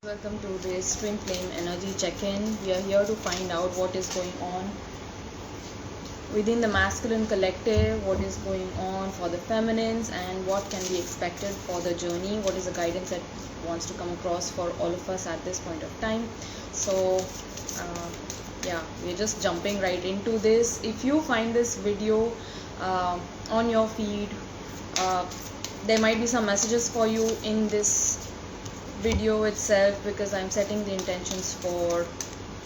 Welcome to this Twinflame energy check-in. We are here to find out what is going on within the masculine collective, what is going on for the feminines, and what can be expected for the journey. What is the guidance that wants to come across for all of us at this point of time. So, we're just jumping right into this. If you find this video on your feed, uh, there might be some messages for you in this video itself, because I'm setting the intentions for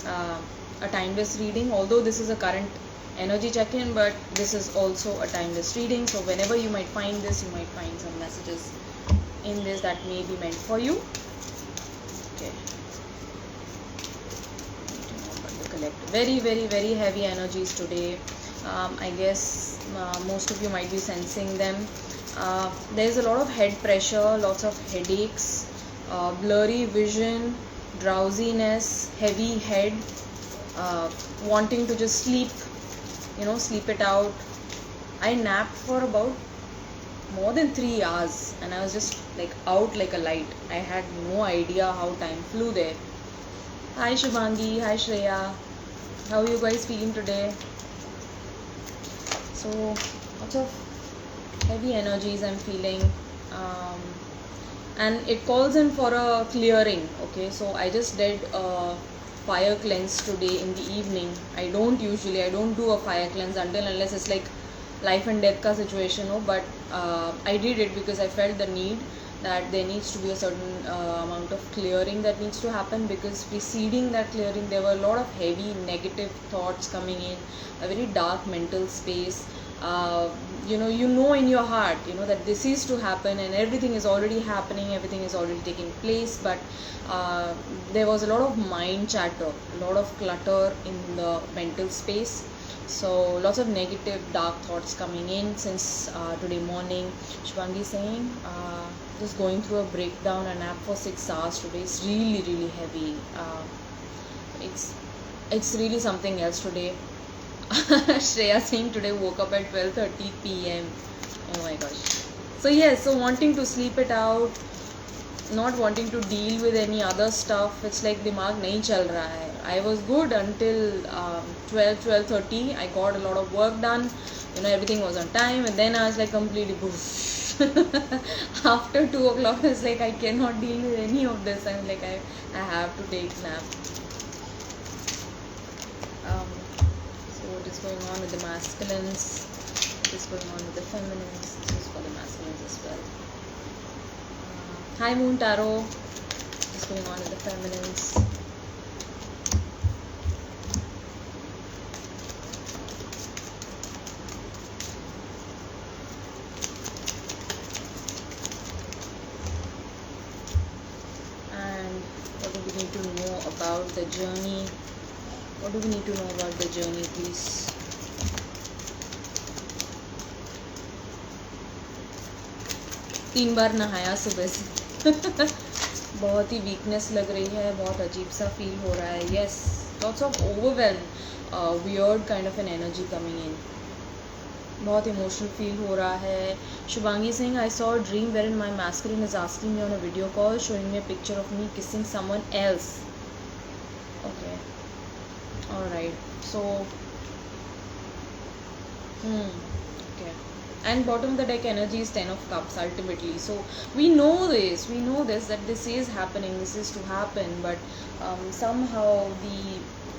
a timeless reading. Although this is a current energy check-in, but this is also a timeless reading, so whenever you might find this, you might find some messages in this that may be meant for you. Okay, very very heavy energies today. I guess most of you might be sensing them. There's a lot of head pressure, lots of headaches, blurry vision, drowsiness, heavy head, wanting to just sleep it out. I napped for about more than 3 hours and I was just like out like a light. I had no idea how time flew there. Hi Shubhangi, hi Shreya, how are you guys feeling today? So lots of heavy energies I'm feeling, and it calls in for a clearing. Okay, so I just did a fire cleanse today in the evening. I don't do a fire cleanse unless it's like life and death ka situation, but I did it because I felt the need that there needs to be a certain amount of clearing that needs to happen, because preceding that clearing there were a lot of heavy negative thoughts coming in, a very dark mental space. You know in your heart that this is to happen and everything is already happening, everything is already taking place, but there was a lot of mind chatter, a lot of clutter in the mental space. So lots of negative dark thoughts coming in since today morning. Shubhangi saying just going through a breakdown, a nap for 6 hours today. It's really heavy. It's really something else today. Shreya saying today woke up at 12:30 p.m. Oh my gosh. So yes, so wanting to sleep it out, not wanting to deal with any other stuff. It's like दिमाग नहीं चल रहा है. I was good until 12:30. I got a lot of work done. Everything was on time, and then I was like completely poof. After 2 o'clock, I was like, I cannot deal with any of this. I'm like, I have to take nap. So what is going on with the masculines? What is going on with the feminines? This is for the masculines as well. Hi Moon Tarot. What is going on with the feminines? And what do we need to know about the journey? What do we need to know about the journey, please? तीन बार नहाया सुबह से. बहुत ही weakness लग रही है, बहुत अजीब सा फील हो रहा है. Yes, lots of overwhelm, weird kind of an energy coming in. बहुत इमोशनल फील हो रहा है. Shubhangi Singh, I saw a dream where in my masculine is asking me on a video call showing me a picture of me kissing someone else. Okay, alright, so okay. And bottom of the deck energy is 10 of cups ultimately. So we know this that this is happening, this is to happen, but somehow the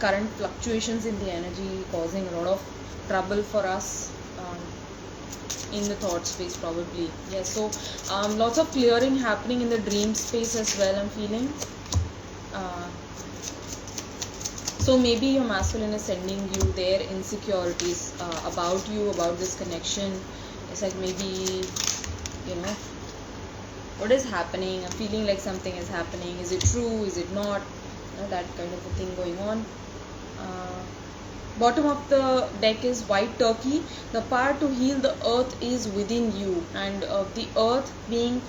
current fluctuations in the energy causing a lot of trouble for us in the thought space probably. Yes, so lots of clearing happening in the dream space as well, I'm feeling. So maybe your masculine is sending you their insecurities about you, about this connection. It's like maybe, what is happening? I'm feeling like something is happening. Is it true? Is it not? That kind of a thing going on. Bottom of the deck is white turkey. The power to heal the earth is within you. And the earth being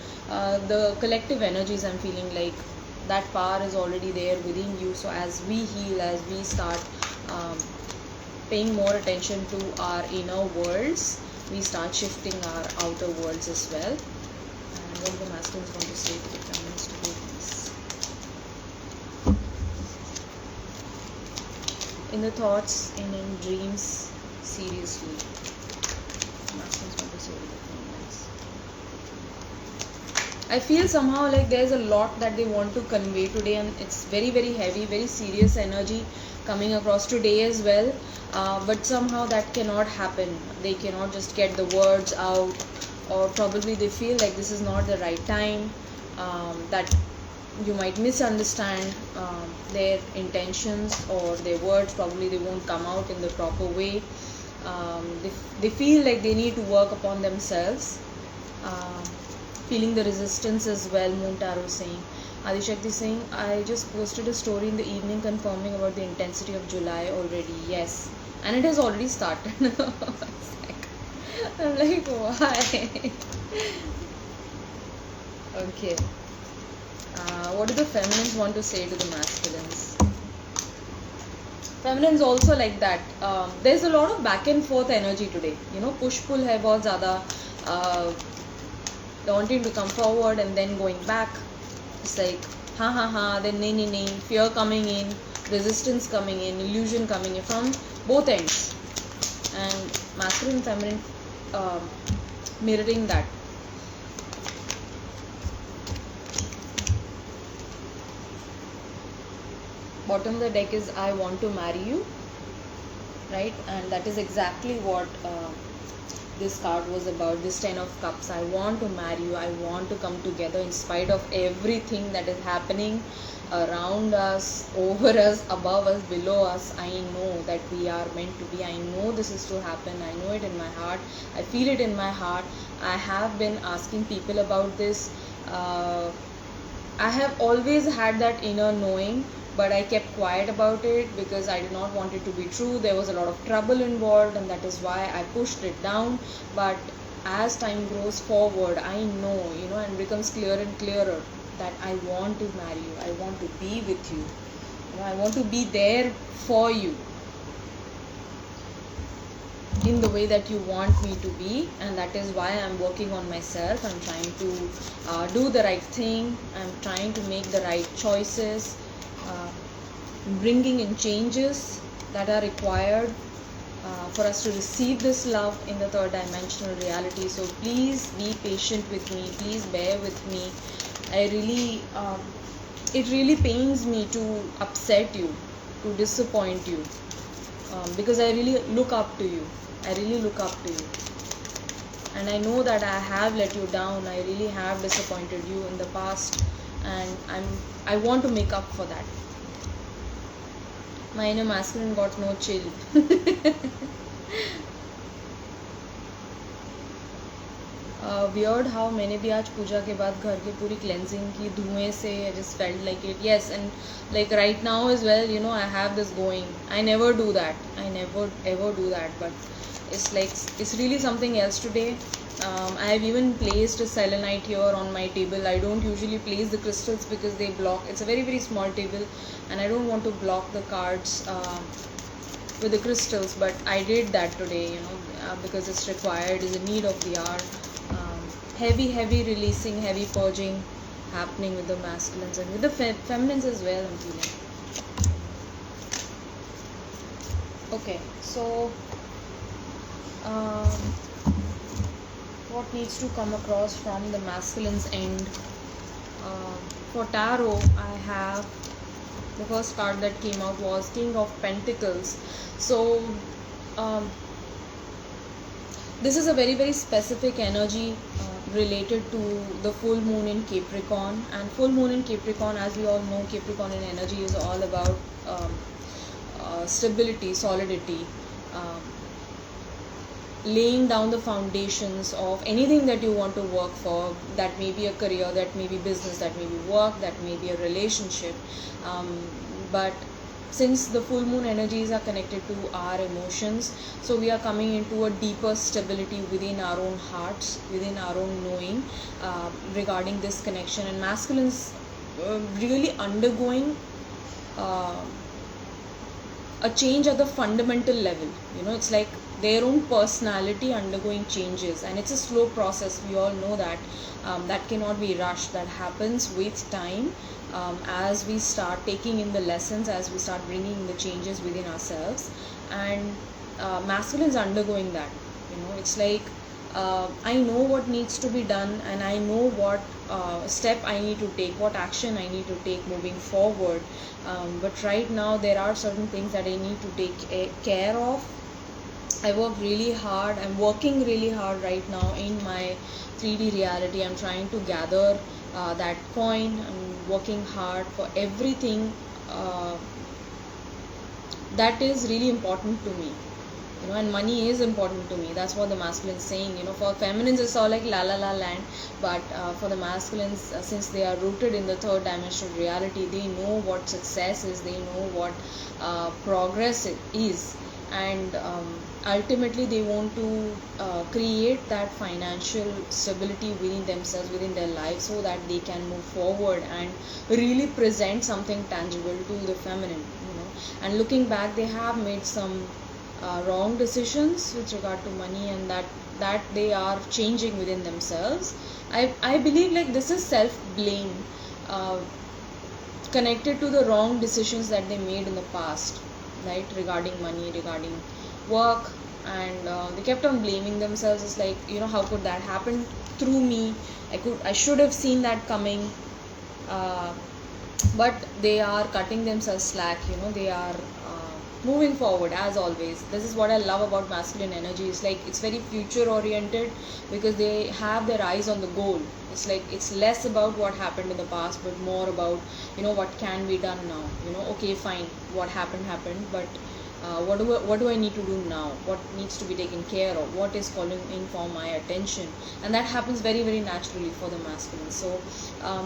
the collective energies, I'm feeling like that power is already there within you. So as we heal, as we start paying more attention to our inner worlds, we start shifting our outer worlds as well. And what the masculine is going to say to the feminines today, please. in the thoughts and in dreams seriously. Masculines want to say to the feminines. I feel somehow like there's a lot that they want to convey today, and it's very, very heavy, very serious energy coming across today as well. But somehow that cannot happen. They cannot just get the words out, or probably they feel like this is not the right time, that you might misunderstand their intentions or their words. Probably they won't come out in the proper way. They feel like they need to work upon themselves. Feeling the resistance as well, Moon Tarot saying. Adishakti saying, I just posted a story in the evening confirming about the intensity of July already. Yes, and it has already started. I'm like, why? Okay. What do the feminines want to say to the masculines? Feminines also like that. There's a lot of back and forth energy today. Push pull hai bahut zyada. Wanting to come forward and then going back. It's like ha, then nay, fear coming in, resistance coming in, illusion coming in from both ends, and masculine and feminine mirroring that. Bottom of the deck is I want to marry you, right? And that is exactly what this card was about. This 10 of Cups. I want to marry you. I want to come together in spite of everything that is happening around us, over us, above us, below us. I know that we are meant to be. I know this is to happen. I know it in my heart. I feel it in my heart. I have been asking people about this. I have always had that inner knowing, but I kept quiet about it because I did not want it to be true. There was a lot of trouble involved, and that is why I pushed it down. But as time goes forward, I know, and becomes clearer and clearer that I want to marry you. I want to be with you. I want to be there for you in the way that you want me to be, and that is why I'm working on myself. I'm trying to do the right thing. I'm trying to make the right choices. Bringing in changes that are required for us to receive this love in the third dimensional reality. So please be patient with me. Please bear with me. It really pains me to upset you, to disappoint you, because I really look up to you. And I know that I have let you down. I really have disappointed you in the past, and I want to make up for that. My inner masculine got no chill. Weird how मैंने भी आज पूजा के बाद घर की पूरी cleansing की धुएं से I just felt like it. Yes, and like right now as well, I have this going. I never do that. I never ever do that, but it's really something else today. I have even placed a selenite here on my table. I don't usually place the crystals because they block. It's a very, very small table, and I don't want to block the cards with the crystals, but I did that today, because it's required, is a need of the hour. Heavy releasing, heavy purging happening with the masculines and with the feminines as well, I'm feeling. Okay, so what needs to come across from the masculine's end? For tarot, I have the first card that came out was King of Pentacles. So this is a very, very specific energy related to the full moon in Capricorn. And full moon in Capricorn, as we all know, Capricorn in energy is all about stability, solidity, laying down the foundations of anything that you want to work for. That may be a career, that may be business, that may be work, that may be a relationship. But since the full moon energies are connected to our emotions, so we are coming into a deeper stability within our own hearts, within our own knowing regarding this connection. And masculines really undergoing a change at the fundamental level. It's like their own personality undergoing changes, and it's a slow process. We all know that that cannot be rushed. That happens with time. as we start taking in the lessons, as we start bringing in the changes within ourselves. And masculine is undergoing that. It's like, I know what needs to be done, and I know what step I need to take, what action I need to take moving forward. But right now there are certain things that I need to take care of. I work really hard. I'm working really hard right now in my 3D reality. I'm trying to gather that coin. I'm working hard for everything that is really important to me. And money is important to me. That's what the masculine is saying. For feminines it's all like la la la land, but for the masculines, since they are rooted in the third dimensional reality, they know what success is, they know what progress it is. And ultimately they want to create that financial stability within themselves, within their life, so that they can move forward and really present something tangible to the feminine. And looking back, they have made some wrong decisions with regard to money, and that they are changing within themselves. I believe like this is self blame, connected to the wrong decisions that they made in the past, right, regarding money, regarding work. And they kept on blaming themselves. It's like, how could that happen through me? I should have seen that coming. But they are cutting themselves slack. They are moving forward as always. This is what I love about masculine energy. It's like it's very future oriented, because they have their eyes on the goal. It's like it's less about what happened in the past, but more about what can be done now. Okay, fine, what happened, but what do I need to do now? What needs to be taken care of? What is calling in for my attention? And that happens very, very naturally for the masculine. So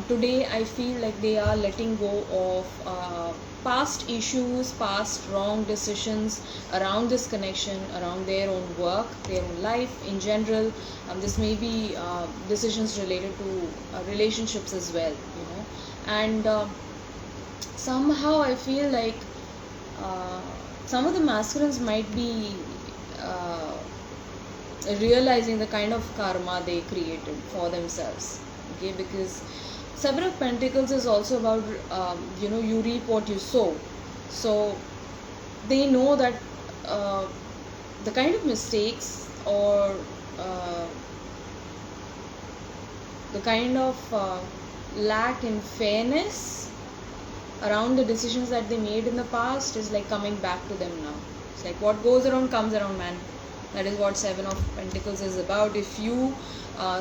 today I feel like they are letting go of past issues, past wrong decisions around this connection, around their own work, their own life in general. This may be decisions related to relationships as well. And somehow I feel like some of the masculines might be realizing the kind of karma they created for themselves. Okay, because Seven of Pentacles is also about you reap what you sow. So they know that the kind of mistakes, or the kind of lack in fairness around the decisions that they made in the past is like coming back to them now. It's like what goes around comes around, man. That is what Seven of Pentacles is about. If you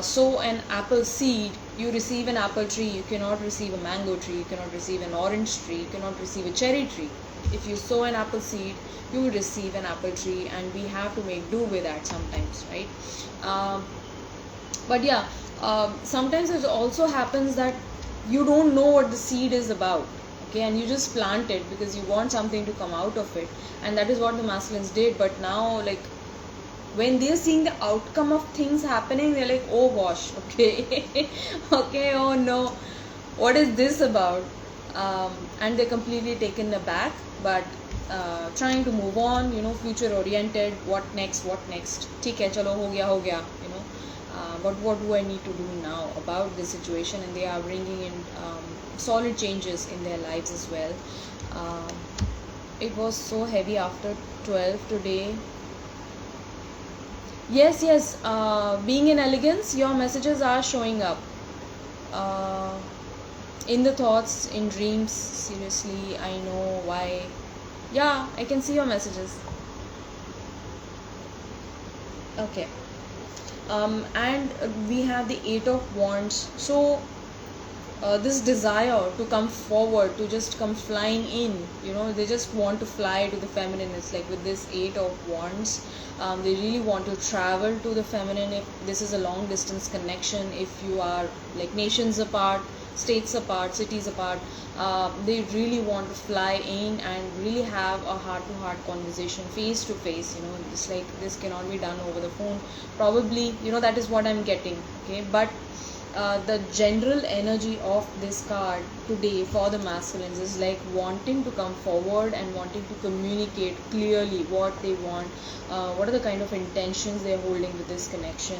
sow an apple seed, you receive an apple tree. You cannot receive a mango tree. You cannot receive an orange tree. You cannot receive a cherry tree. If you sow an apple seed, you will receive an apple tree, and we have to make do with that sometimes, right? But yeah, sometimes it also happens that you don't know what the seed is about. Okay, and you just plant it because you want something to come out of it, and that is what the masculines did. But now, like, when they're seeing the outcome of things happening, they're like, oh gosh, okay, okay, oh no, what is this about? And they're completely taken aback, but trying to move on, future oriented. What next? ठीक है, चलो हो गया, but what do I need to do now about this situation? And they are bringing in solid changes in their lives as well. It was so heavy after 12 today. Yes, being in elegance, your messages are showing up in the thoughts, in dreams. Seriously, I know why. Yeah, I can see your messages. Okay. And we have the Eight of Wands. So this desire to come forward, to just come flying in, they just want to fly to the feminine. It's like with this Eight of Wands, they really want to travel to the feminine. If this is a long distance connection, if you are like nations apart, states apart, cities apart, they really want to fly in and really have a heart-to-heart conversation, face-to-face. It's like this cannot be done over the phone. Probably, that is what I'm getting. Okay, but the general energy of this card today for the masculines is like wanting to come forward and wanting to communicate clearly what they want, what are the kind of intentions they're holding with this connection,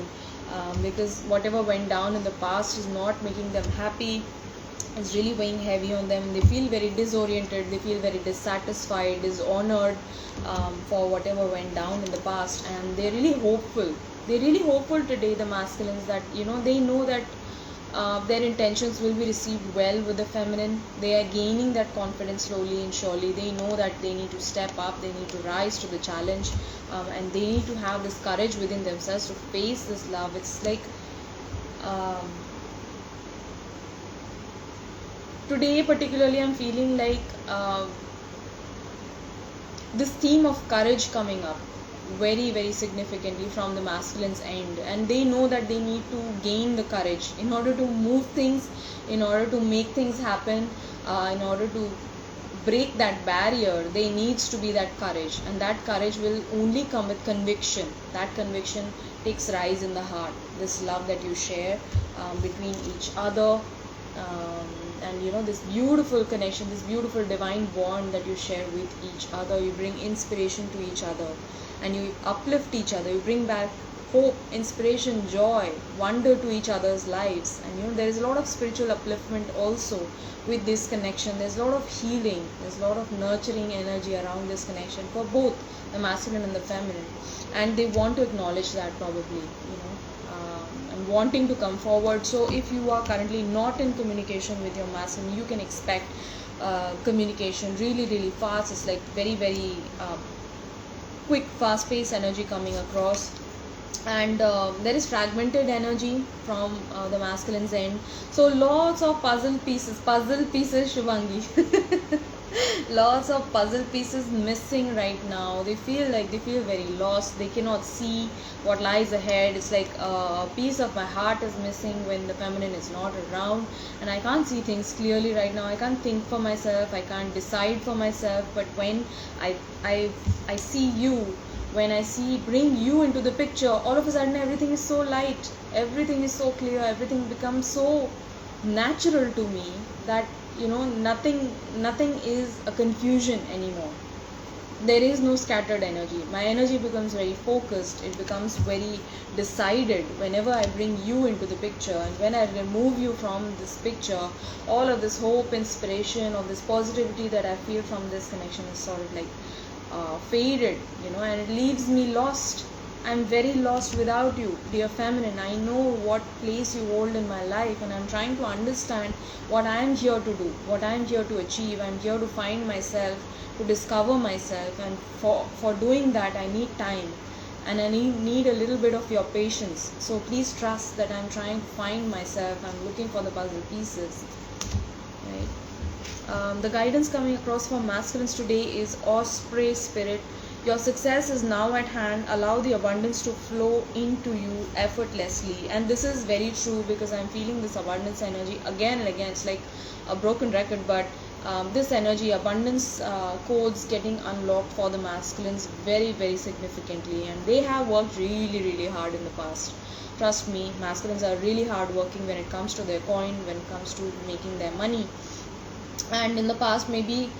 because whatever went down in the past is not making them happy. is really weighing heavy on them. They feel very disoriented, they feel very dissatisfied, dishonored for whatever went down in the past, and they're really hopeful. They're really hopeful today, the masculines, that they know that their intentions will be received well with the feminine. They are gaining that confidence slowly and surely. They know that they need to step up, they need to rise to the challenge, and they need to have this courage within themselves to face this love. It's like um, today particularly I'm feeling like this theme of courage coming up very very significantly from the masculine's end, and they know that they need to gain the courage in order to move things, in order to make things happen, in order to break that barrier. There needs to be that courage, and that courage will only come with conviction. That conviction takes rise in the heart, this love that you share between each other, and this beautiful connection, this beautiful divine bond that you share with each other. You bring inspiration to each other, and you uplift each other. You bring back hope, inspiration, joy, wonder to each other's lives. And there is a lot of spiritual upliftment also with this connection. There's a lot of healing, there's a lot of nurturing energy around this connection for both the masculine and the feminine, and they want to acknowledge that, probably, and wanting to come forward. So if you are currently not in communication with your masculine, you can expect communication really really fast. It's like very very quick, fast-paced energy coming across, and there is fragmented energy from the masculine's end. So lots of puzzle pieces, Shubhangi. Lots of puzzle pieces missing right now. They feel very lost. They cannot see what lies ahead. It's like a piece of my heart is missing when the feminine is not around, and I can't see things clearly right now. I can't think for myself, I can't decide for myself. But when I see you, when I bring you into the picture, all of a sudden everything is so light, everything is so clear, everything becomes so natural to me that nothing is a confusion anymore. There is no scattered energy. My energy becomes very focused, it becomes very decided whenever I bring you into the picture. And when I remove you from this picture, all of this hope, inspiration, or this positivity that I feel from this connection is sort of like faded, and it leaves me lost. I'm very lost without you, dear feminine. I know what place you hold in my life, and I'm trying to understand what I am here to do, what I am here to achieve. I'm here to find myself, to discover myself, and for doing that I need time, and I need a little bit of your patience. So please trust that I'm trying to find myself. I'm looking for the puzzle pieces, right? The guidance coming across for masculines today is Osprey spirit. Your success is now at hand. Allow the abundance to flow into you effortlessly. And this is very true, because I'm feeling this abundance energy again and again. It's like a broken record, but this energy, abundance codes getting unlocked for the masculines very very significantly, and they have worked really really hard in the past. Trust me, masculines are really hard working when it comes to their coin, when it comes to making their money. And in the past, maybe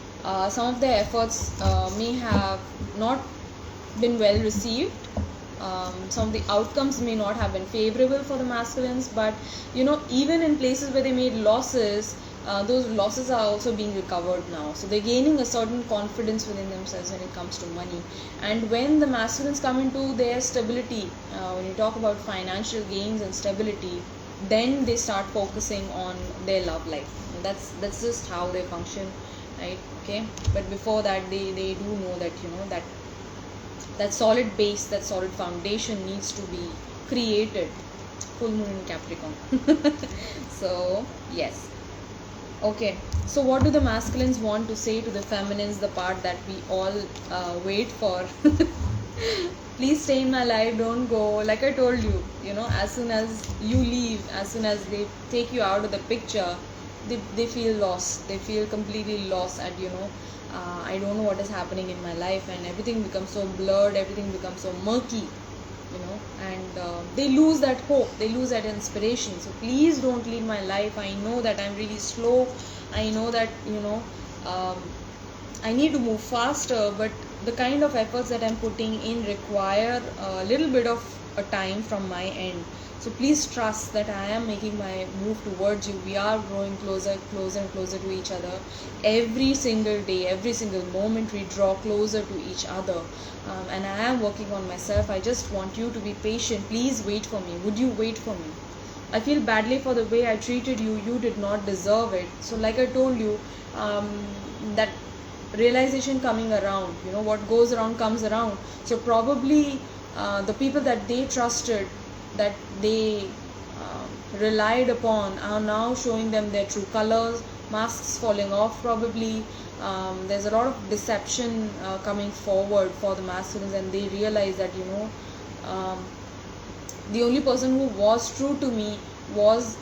some of their efforts may have not been well received. Some of the outcomes may not have been favorable for the masculines, but even in places where they made losses, those losses are also being recovered now. So they're gaining a certain confidence within themselves when it comes to money. And when the masculines come into their stability, when you talk about financial gains and stability, then they start focusing on their love life. That's just how they function, right? Okay, but before that, they do know that that solid base, that solid foundation needs to be created. Full moon in Capricorn. So yes. Okay, so what do the masculines want to say to the feminines, the part that we all wait for? Please stay in my life, don't go. Like I told you, as soon as you leave, as soon as they take you out of the picture, they feel lost. They feel completely lost at I don't know what is happening in my life, and everything becomes so blurred, everything becomes so murky, and they lose that hope, they lose that inspiration. So please don't leave my life. I know that I'm really slow, I know that I need to move faster, but the kind of efforts that I'm putting in require a little bit of a time from my end. So please trust that I am making my move towards you. We are growing closer, closer and closer to each other. Every single day, every single moment, we draw closer to each other. And I am working on myself. I just want you to be patient. Please wait for me. Would you wait for me? I feel badly for the way I treated you. You did not deserve it. So, like I told you, that realization coming around, what goes around comes around. So, probably the people that they trusted, that they relied upon, are now showing them their true colors, masks falling off, probably. There's a lot of deception coming forward for the masculines, and they realize that, um, the only person who was true to me was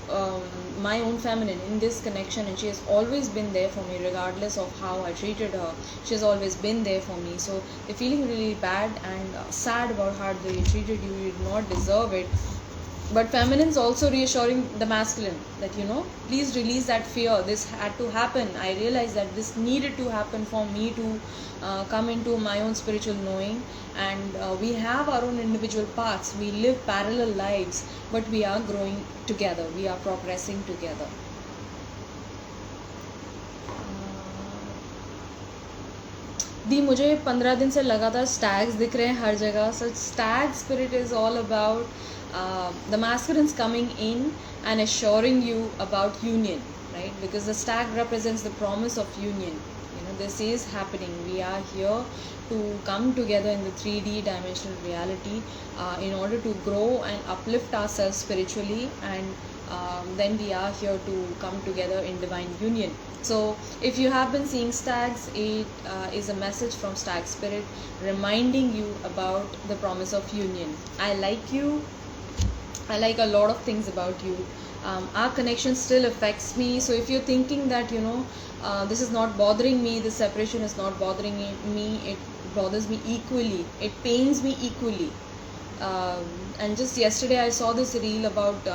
my own feminine in this connection, and she has always been there for me regardless of how I treated her. She has always been there for me. So they're feeling really bad and sad about how they treated you. You did not deserve it. But feminine's also reassuring the masculine that, please release that fear. This had to happen. I realized that this needed to happen for me to come into my own spiritual knowing. And we have our own individual paths. We live parallel lives, but we are growing together. We are progressing together. दी मुझे 15 दिन से लगातार stags दिख रहे हैं हर जगह. So stag spirit is all about the masculines coming in and assuring you about union, right? Because the stag represents the promise of union. This is happening. We are here to come together in the 3D dimensional reality in order to grow and uplift ourselves spiritually, and then we are here to come together in divine union. So if you have been seeing stags, it is a message from stag spirit reminding you about the promise of union. I like you. I like a lot of things about you. Our connection still affects me. So if you're thinking that, this is not bothering me, this separation is not bothering me, it bothers me equally, it pains me equally. And just yesterday I saw this reel about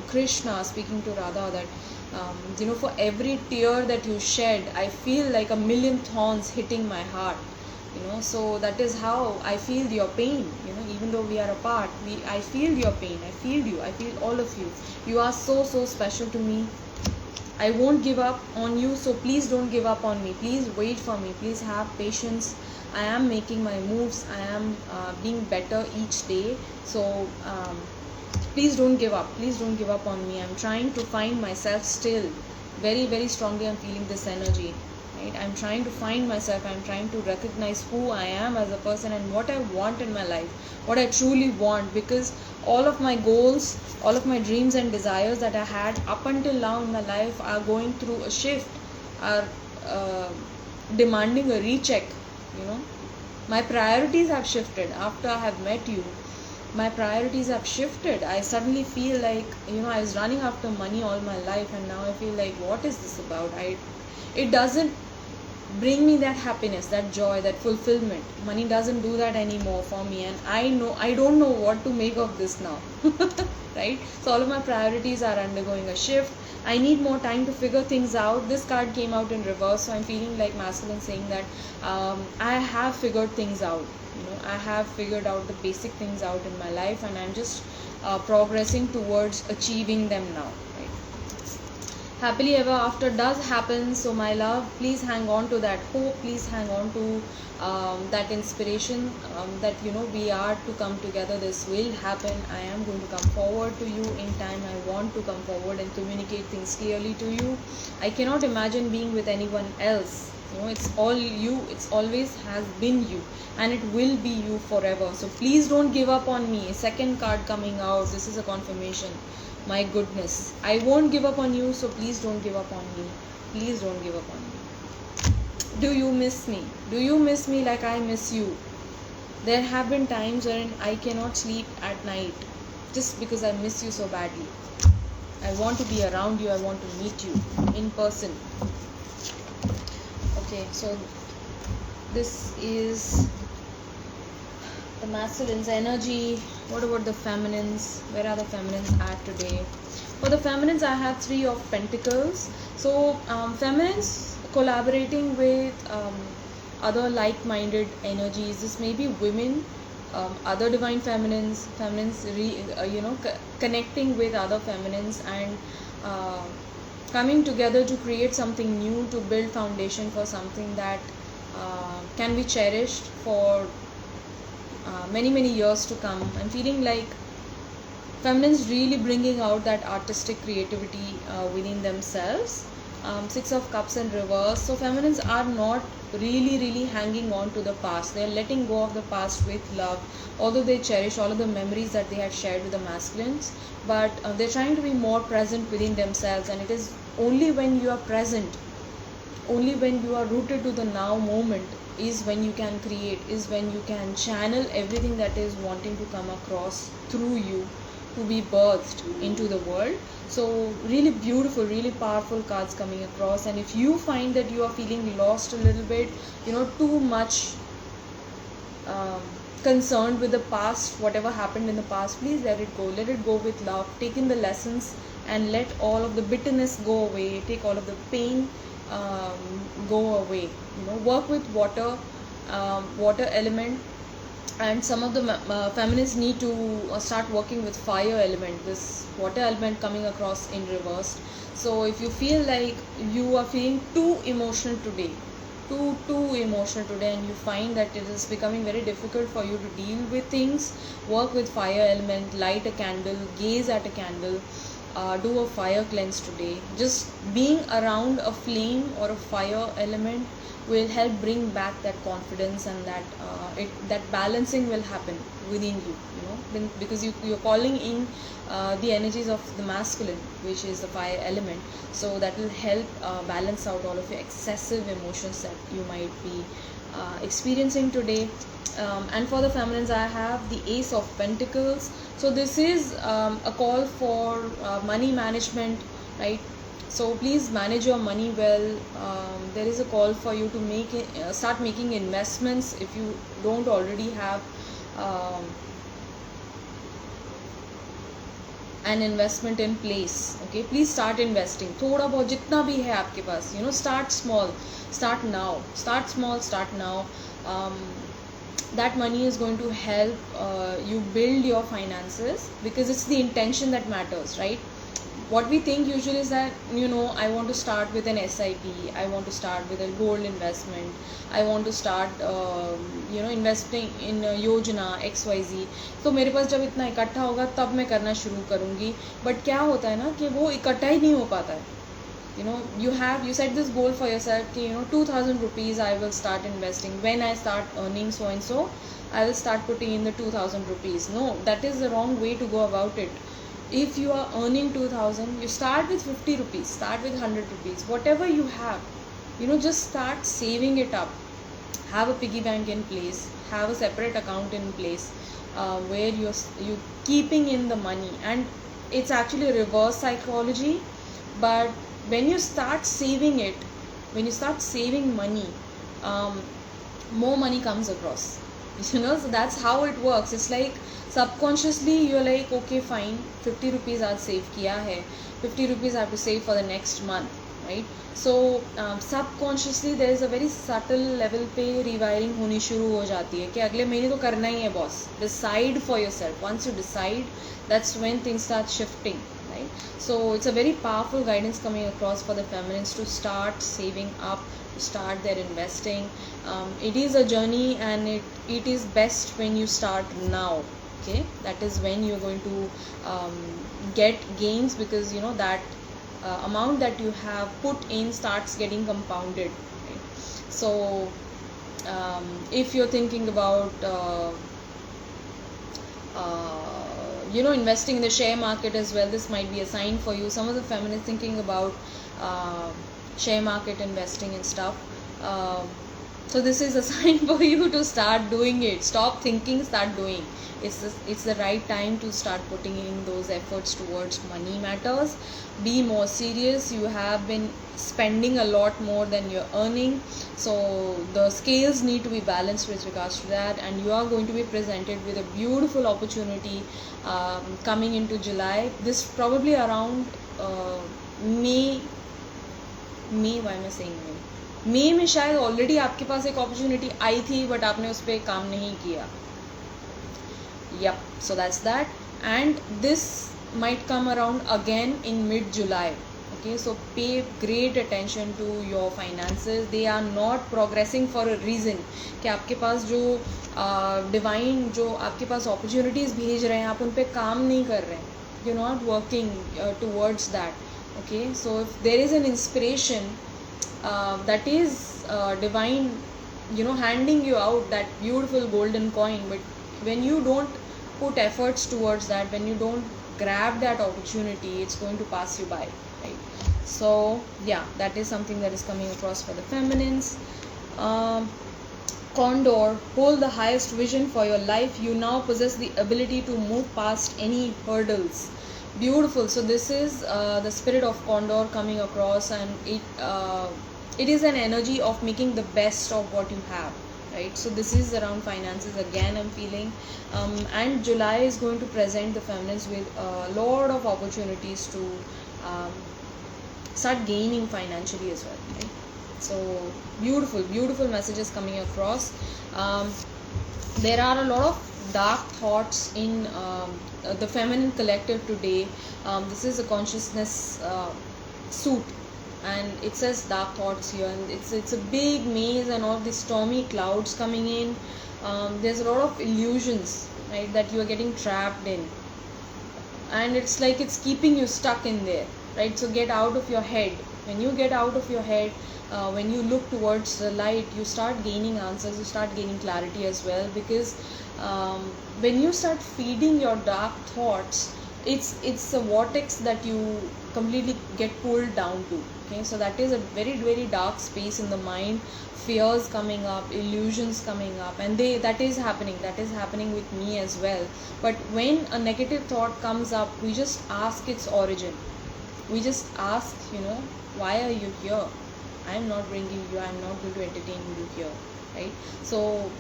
Krishna speaking to Radha that, for every tear that you shed, I feel like a million thorns hitting my heart. So that is how I feel your pain. Even though we are apart, I feel your pain. I feel you. I feel all of you. You are so special to me. I won't give up on you, so please don't give up on me. Please wait for me. Please have patience. I am making my moves. I am being better each day. So please don't give up. Please don't give up on me. I'm trying to find myself still. Very, very strongly I'm feeling this energy. Right? I'm trying to find myself. I'm trying to recognize who I am as a person and what I want in my life, what I truly want, because all of my goals, all of my dreams and desires that I had up until now in my life are going through a shift, are demanding a recheck. My priorities have shifted after I have met you. My priorities have shifted. I suddenly feel like, I was running after money all my life, and now I feel like, what is this about? It doesn't bring me that happiness, that joy, that fulfillment. Money doesn't do that anymore for me, and I don't know what to make of this now. Right? So all of my priorities are undergoing a shift. I need more time to figure things out. This card came out in reverse, so I'm feeling like masculine saying that I have figured things out. I have figured out the basic things out in my life, and I'm just progressing towards achieving them now. Happily ever after does happen. So my love, please hang on to that hope. Please hang on to that inspiration, that we are to come together. This will happen. I am going to come forward to you in time. I want to come forward and communicate things clearly to you. I cannot imagine being with anyone else. It's all you. It's always has been you, and it will be you forever. So please don't give up on me. Second card coming out. This is a confirmation. My goodness, I won't give up on you, so please don't give up on me. Please don't give up on me. Do you miss me? Do you miss me like I miss you? There have been times when I cannot sleep at night just because I miss you so badly. I want to be around you. I want to meet you in person. Okay, so this is the masculine's energy. What about the feminines? Where are the feminines at today? For the feminines, I have 3 of Pentacles. So feminines collaborating with other like-minded energies. This may be women other divine feminines connecting with other feminines, and uh, coming together to create something new, to build foundation for something that can be cherished for many years to come. I'm feeling like feminines really bringing out that artistic creativity within themselves. Six of cups in reverse, so feminines are not really hanging on to the past. They're letting go of the past with love, although they cherish all of the memories that they had shared with the masculines, but they're trying to be more present within themselves. And it is only when you are present, only when you are rooted to the now moment, is when you can create, is when you can channel everything that is wanting to come across through you to be birthed into the world. So really beautiful, really powerful cards coming across. And if you find that you are feeling lost a little bit, too much concerned with the past, whatever happened in the past, please let it go. Let it go with love. Take in the lessons and let all of the bitterness go away. Take all of the pain go away. Work with water, water element. And some of the feminists need to start working with fire element, this water element coming across in reverse. So if you feel like you are feeling too emotional today, too emotional today, and you find that it is becoming very difficult for you to deal with things, work with fire element. Light a candle, gaze at a candle, do a fire cleanse today. Just being around a flame or a fire element will help bring back that confidence, and that balancing will happen within you, because you're calling in the energies of the masculine, which is the fire element. So that will help balance out all of your excessive emotions that you might be experiencing today. And for the feminines, I have the Ace of Pentacles. So this is a call for money management, right? So please manage your money well. There is a call for you to start making investments if you don't already have an investment in place. Okay, please start investing. थोड़ा बहुत जितना भी है आपके पास, start small, start now, start small, start now. That money is going to help you build your finances, because it's the intention that matters, right? What we think usually is that I want to start with an SIP, I want to start with a gold investment, I want to start investing in योजना XYZ. तो मेरे पास जब इतना इकट्ठा होगा तब मैं करना शुरू करूँगी. बट क्या होता है ना कि वो इकट्ठा ही नहीं हो पाता है. You set this goal for yourself कि 2000 rupees I will start investing. When I start earning so and so, I will start putting in the 2000 rupees. No, that is the wrong way to go about it. If you are earning 2000, you start with 50 rupees, start with 100 rupees, whatever you have, just start saving it up. Have a piggy bank in place, have a separate account in place, where you keeping in the money. And it's actually reverse psychology, but when you start saving it, when you start saving money, more money comes across. So that's how it works. It's like subconsciously you're like, okay fine, 50 rupees आज save किया है, 50 rupees I have to save for the next month, right? So subconsciously there is a very subtle level पे rewiring होनी शुरू हो जाती है कि अगले महीने तो करना ही है boss. Decide for yourself. Once you decide, that's when things start shifting, right? So it's a very powerful guidance coming across for the feminines to start saving up, to start their investing. It is a journey, and it is best when you start now. Okay, that is when you're going to get gains, because that amount that you have put in starts getting compounded, right? So if you're thinking about investing in the share market as well, this might be a sign for you. Some of the feminists thinking about share market investing and stuff. So this is a sign for you to start doing it. Stop thinking, start doing. It's the right time to start putting in those efforts towards money matters. Be more serious. You have been spending a lot more than you're earning, so the scales need to be balanced with regards to that. And you are going to be presented with a beautiful opportunity coming into July. This probably around May. Why am I saying May? में शायद already आपके पास एक opportunity आई थी, but आपने उस पर काम नहीं किया. Yep, so that's that. And this might come around again in mid July. Okay, so pay great attention to your finances. They are not progressing for a reason कि आपके पास जो डिवाइन जो आपके पास अपॉर्चुनिटीज़ भेज रहे हैं आप उन पे काम नहीं कर रहे हैं. You're not working towards that. Okay, so if there is an inspiration that is divine, handing you out that beautiful golden coin, but when you don't put efforts towards that, when you don't grab that opportunity, it's going to pass you by, right? So yeah, that is something that is coming across for the feminines. Condor, hold the highest vision for your life. You now possess the ability to move past any hurdles. Beautiful. So this is the spirit of Condor coming across, and it is an energy of making the best of what you have, right? So this is around finances again, I'm feeling, and July is going to present the feminines with a lot of opportunities to start gaining financially as well, right? So beautiful messages coming across. There are a lot of dark thoughts in the feminine collective today. This is a consciousness suit, and it says dark thoughts here, and it's a big maze and all these stormy clouds coming in. There's a lot of illusions, right, that you are getting trapped in, and it's like it's keeping you stuck in there, right? So get out of your head. When you get out of your head, when you look towards the light, you start gaining answers, you start gaining clarity as well, because when you start feeding your dark thoughts, it's a vortex that you completely get pulled down to. Okay, so that is a very dark space in the mind, fears coming up, illusions coming up, and that is happening with me as well. But when a negative thought comes up, we just ask its origin. We just ask, why are you here? I'm not bringing you, I'm not going to entertain you here, right? So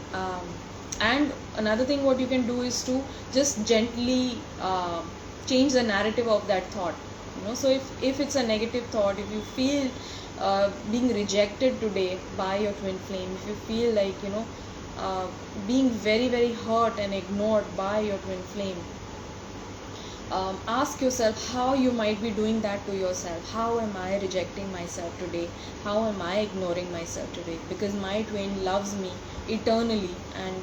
and another thing what you can do is to just gently change the narrative of that thought. So if it's a negative thought, if you feel being rejected today by your twin flame, if you feel like being very hurt and ignored by your twin flame, ask yourself how you might be doing that to yourself. How am I rejecting myself today? How am I ignoring myself today? Because my twin loves me eternally, and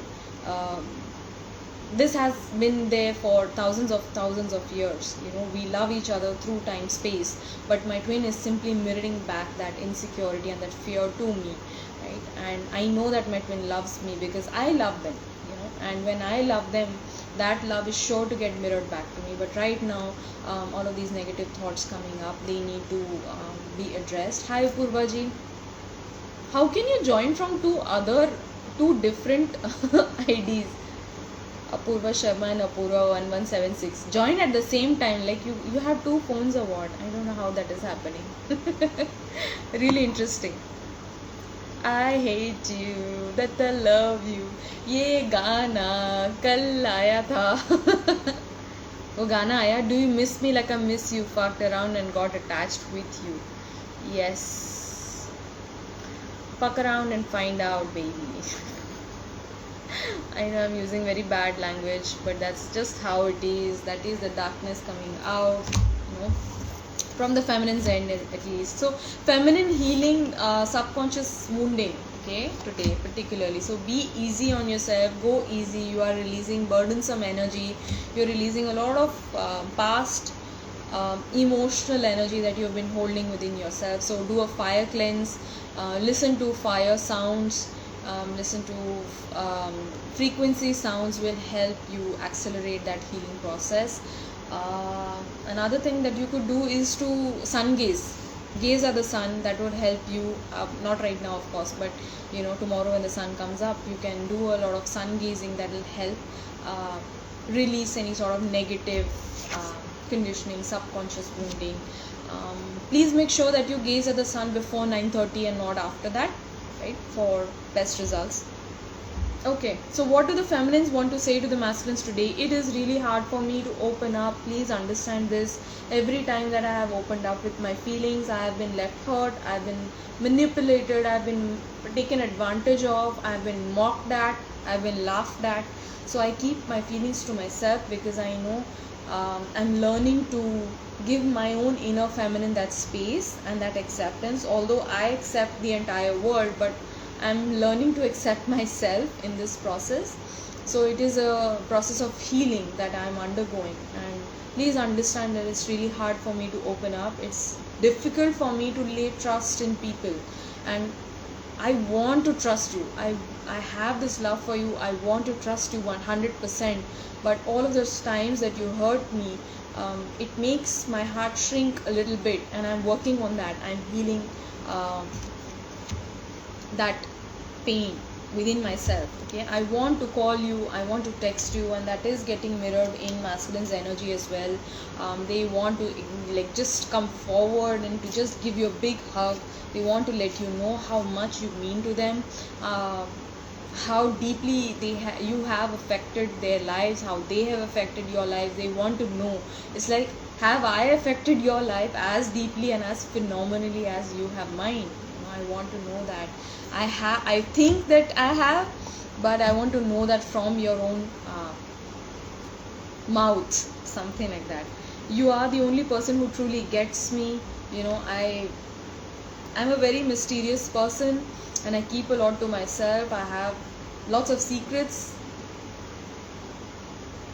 this has been there for thousands of years. We love each other through time space, but my twin is simply mirroring back that insecurity and that fear to me, right? And I know that my twin loves me because I love them, and when I love them, that love is sure to get mirrored back to me. But right now, all of these negative thoughts coming up, they need to be addressed. Hi Purva ji, how can you join from two different IDs? Apurva Sharma and Apurva 1176 join at the same time, like you have two phones or what? I don't know how that is happening. Really interesting. I hate you, that I love you. ये गाना कल आया था. वो गाना आया. Do you miss me like I miss you? Fucked around and got attached with you. Yes. Fuck around and find out, baby. I know I'm using very bad language, but that's just how it is. That is the darkness coming out, from the feminine's end at least. So feminine healing, subconscious wounding, okay, today particularly. So be easy on yourself, go easy. You are releasing burdensome energy, you're releasing a lot of past emotional energy that you've been holding within yourself. So do a fire cleanse, listen to fire sounds, listen to frequency sounds will help you accelerate that healing process. Another thing that you could do is to sun gaze at the sun. That would help you, not right now of course, but tomorrow when the sun comes up, you can do a lot of sun gazing. That will help release any sort of negative conditioning, subconscious wounding. Please make sure that you gaze at the sun before 9:30 and not after that, right, for best results. Okay, so what do the feminines want to say to the masculines today? It is really hard for me to open up. Please understand this. Every time that I have opened up with my feelings, I have been left hurt, I've been manipulated, I've been taken advantage of, I've been mocked at, I've been laughed at. So I keep my feelings to myself because I know I'm learning to give my own inner feminine that space and that acceptance. Although I accept the entire world, but I'm learning to accept myself in this process. So it is a process of healing that I'm undergoing, and please understand that it's really hard for me to open up. It's difficult for me to lay trust in people, and I want to trust you. I have this love for you. I want to trust you 100%. But all of those times that you hurt me, it makes my heart shrink a little bit, and I'm working on that. I'm healing that pain within myself. Okay, I want to call you, I want to text you, and that is getting mirrored in masculine's energy as well. They want to like just come forward and to just give you a big hug. They want to let you know how much you mean to them, how deeply you have affected their lives, how they have affected your life. They want to know. It's like, have I affected your life as deeply and as phenomenally as you have mine? I want to know that. I think that I have, but I want to know that from your own mouth, something like that. You are the only person who truly gets me. I'm a very mysterious person, and I keep a lot to myself. I have lots of secrets.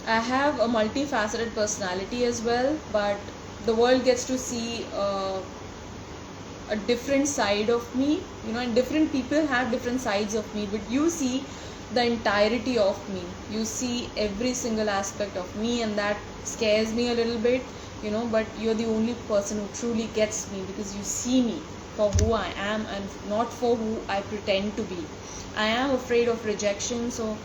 I have a multifaceted personality as well, but the world gets to see a different side of me, and different people have different sides of me, but you see the entirety of me. You see every single aspect of me, and that scares me a little bit, but you're the only person who truly gets me, because you see me for who I am and not for who I pretend to be. I am afraid of rejection, so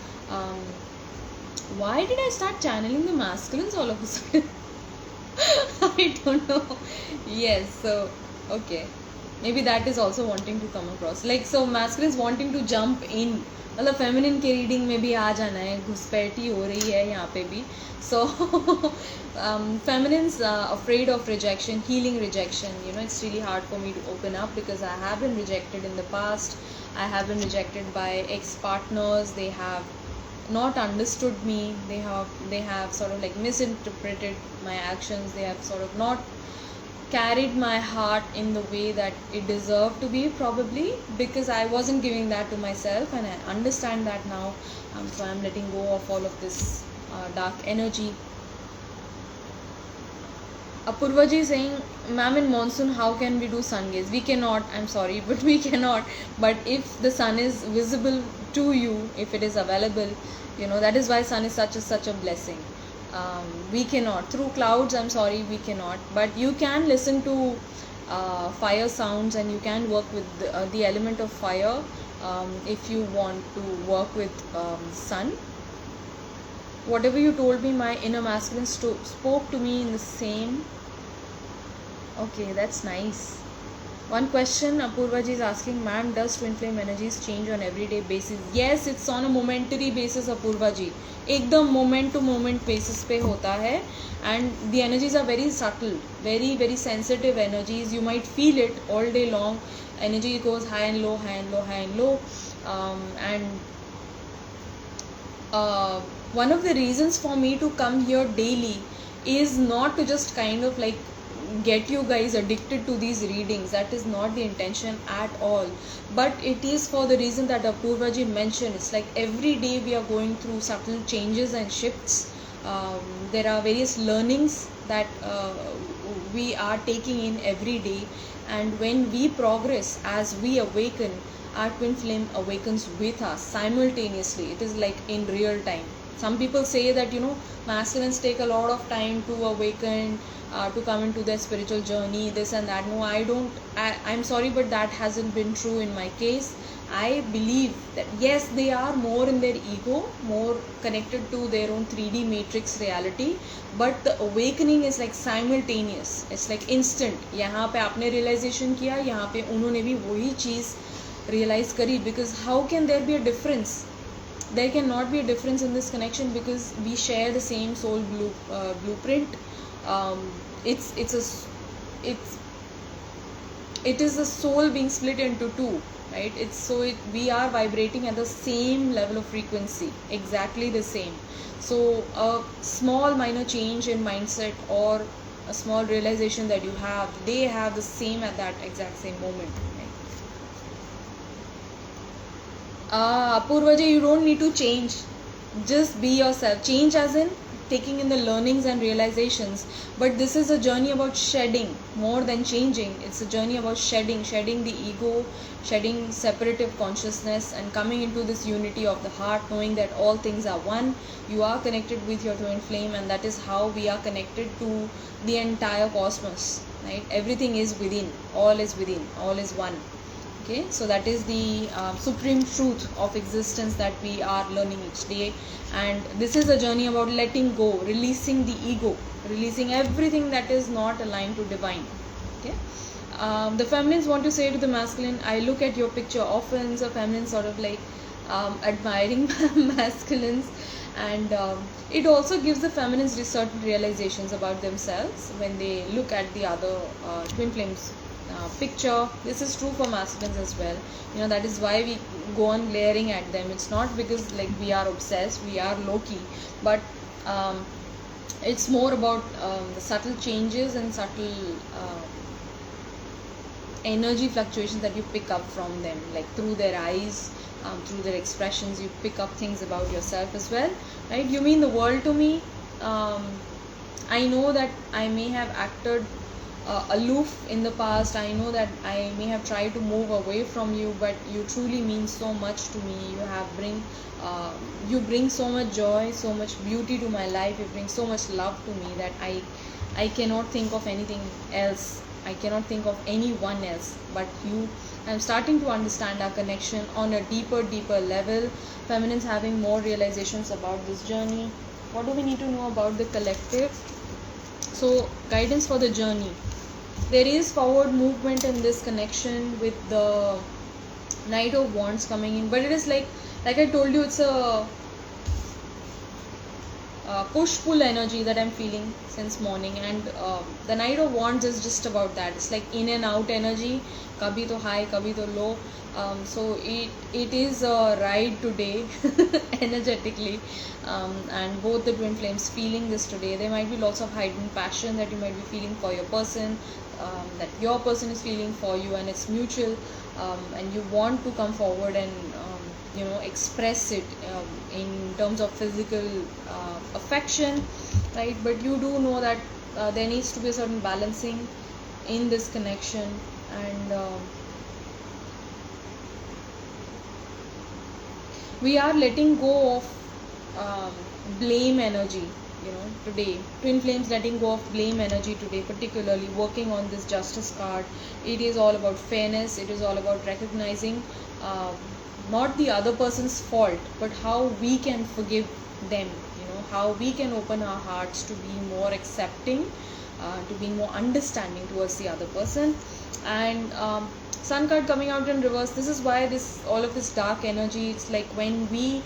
why did I start channeling the masculines all of a sudden? I don't know. Yes, so okay, maybe that is also wanting to come across, like, so masculines wanting to jump in, मतलब feminine के reading में भी आ जाना है, घुसपैठी हो रही है यहाँ पे भी. So feminines afraid of rejection, healing rejection. It's really hard for me to open up because I have been rejected in the past. I have been rejected by ex-partners. They have not understood me. They have sort of like misinterpreted my actions. They have sort of not carried my heart in the way that it deserved to be, probably because I wasn't giving that to myself, and I understand that now. So I'm letting go of all of this dark energy. Apurva ji saying, ma'am, in monsoon how can we do sun gaze? We cannot, I'm sorry, but we cannot. But if the sun is visible to you, if it is available, that is why sun is such a blessing. We cannot through clouds, I'm sorry, we cannot, but you can listen to fire sounds, and you can work with the element of fire if you want to work with sun. Whatever you told me, my inner masculine spoke to me in the same. Okay, that's nice. One question Apurva ji is asking, ma'am, does twin flame energies change on everyday basis? Yes, it's on a momentary basis, Apurva ji. एकदम moment to moment basis पे होता है, and the energies are very subtle, very very sensitive energies. You might feel it all day long. Energy goes high and low, high and low, high and low, and one of the reasons for me to come here daily is not to just kind of like get you guys addicted to these readings. That is not the intention at all, but it is for the reason that Apurva ji mentioned. It's like every day we are going through subtle changes and shifts. There are various learnings that we are taking in every day, and when we progress, as we awaken, our twin flame awakens with us simultaneously. It is like in real time. Some people say that masculines take a lot of time to awaken, to come into their spiritual journey, this and that. No, I don't. I'm sorry, but that hasn't been true in my case. I believe that yes, they are more in their ego, more connected to their own 3D matrix reality, but the awakening is like simultaneous. It's like instant. यहाँ पे आपने realization किया, यहाँ पे उन्होंने भी वही चीज़ realize करी. Because how can there be a difference? there cannot be a difference in this connection because we share the same soul blueprint. um, it's a it's it is the soul being split into two, right? We are vibrating at the same level of frequency, exactly the same. So a small minor change in mindset or a small realization that you have, they have the same at that exact same moment, right? Apurvaji, you don't need to change. Just be yourself. Change as in taking in the learnings and realizations. But this is a journey about shedding more than changing. It's a journey about shedding the ego, shedding separative consciousness, and coming into this unity of the heart, knowing that all things are one. You are connected with your twin flame, and that is how we are connected to the entire cosmos. Right? Everything is within. All is within. All is one. Okay, so that is the supreme truth of existence that we are learning each day, and this is a journey about letting go, releasing the ego, releasing everything that is not aligned to divine. Okay, the feminines want to say to the masculine, I look at your picture often, so feminines sort of like admiring masculines, and it also gives the feminines certain realizations about themselves when they look at the other twin flames picture. This is true for masculines as well. That is why we go on layering at them. It's not because like we are obsessed, we are low-key, but it's more about the subtle changes and subtle energy fluctuations that you pick up from them, like through their eyes, through their expressions. You pick up things about yourself as well, right? You mean the world to me. I know that I may have acted aloof in the past. I know that I may have tried to move away from you, but you truly mean so much to me. You bring so much joy, so much beauty to my life. You bring so much love to me that I cannot think of anything else. I cannot think of anyone else but you. I'm starting to understand our connection on a deeper level. Feminines having more realizations about this journey. What do we need to know about the collective? So, guidance for the journey. There is forward movement in this connection with the Knight of Wands coming in, but it is like I told you, it's a push-pull energy that I'm feeling since morning, and the Knight of Wands is just about that. It's like in and out energy, kabhi to high, kabhi to low. So it is a ride today energetically, and both the twin flames feeling this today. There might be lots of hidden passion that you might be feeling for your person, that your person is feeling for you, and it's mutual, and you want to come forward and express it in terms of physical affection, right? But you do know that there needs to be a certain balancing in this connection, and we are letting go of blame energy today. Twin flames letting go of blame energy today, particularly working on this justice card. It is all about fairness. It is all about recognizing not the other person's fault, but how we can forgive them, how we can open our hearts to be more accepting, to be more understanding towards the other person. And sun card coming out in reverse. This is why all of this dark energy, it's like when we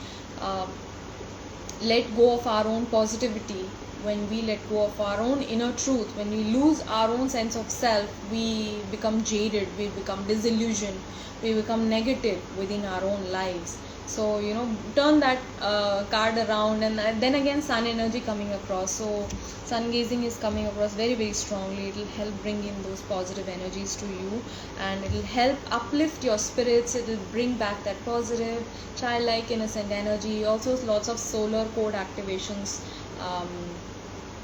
let go of our own positivity, when we let go of our own inner truth, when we lose our own sense of self, we become jaded, we become disillusioned, we become negative within our own lives. So turn that card around, and then again sun energy coming across. So sun gazing is coming across very strongly. It will help bring in those positive energies to you, and it will help uplift your spirits. It will bring back that positive childlike innocent energy. Also lots of solar code activations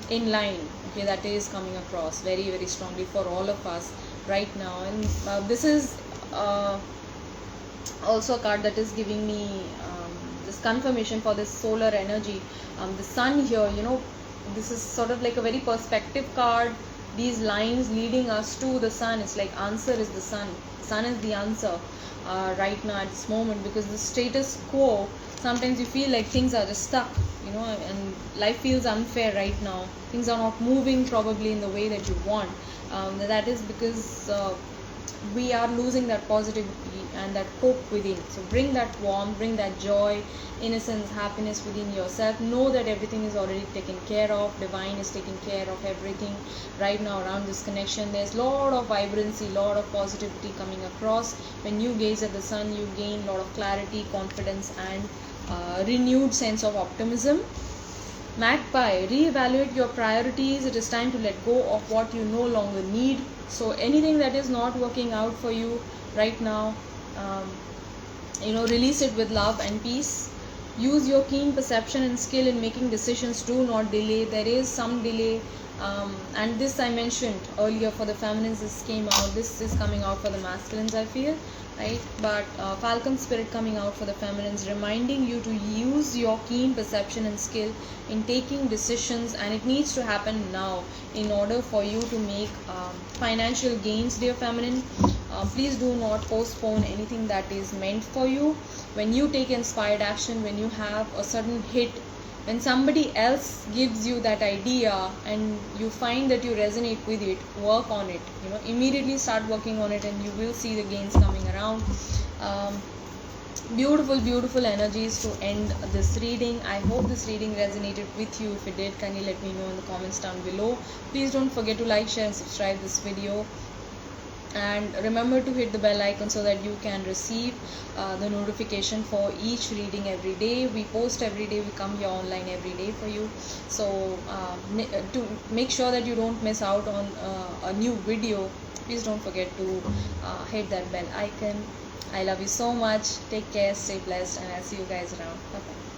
in line, okay, that is coming across very strongly for all of us right now. And this is also a card that is giving me this confirmation for this solar energy. The sun here, this is sort of like a very perspective card. These lines leading us to the sun. It's like answer is the sun. Sun is the answer right now at this moment, because the status quo, sometimes you feel like things are just stuck, and life feels unfair right now. Things are not moving probably in the way that you want. That is because we are losing that positivity and that hope within. So bring that warmth, bring that joy, innocence, happiness within yourself. Know that everything is already taken care of. Divine is taking care of everything right now around this connection. There's a lot of vibrancy, lot of positivity coming across. When you gaze at the sun, you gain a lot of clarity, confidence, and renewed sense of optimism. Magpie, reevaluate your priorities. It is time to let go of what you no longer need. So anything that is not working out for you right now, release it with love and peace. Use your keen perception and skill in making decisions. Do not delay. There is some delay, and this I mentioned earlier for the feminines. This came out. This is coming out for the masculines, I feel, right? But Falcon spirit coming out for the feminines, reminding you to use your keen perception and skill in taking decisions, and it needs to happen now in order for you to make financial gains, dear feminine. Please do not postpone anything that is meant for you. When you take inspired action, when you have a sudden hit, when somebody else gives you that idea and you find that you resonate with it, work on it. Immediately start working on it, and you will see the gains coming around. Beautiful energies to end this reading. I hope this reading resonated with you. If it did, kindly let me know in the comments down below. Please don't forget to like, share, and subscribe this video, and remember to hit the bell icon so that you can receive the notification for each reading every day. We post every day, we come here online every day for you. So to make sure that you don't miss out on a new video, please don't forget to hit that bell icon. I love you so much. Take care, stay blessed, and I'll see you guys around. Bye bye.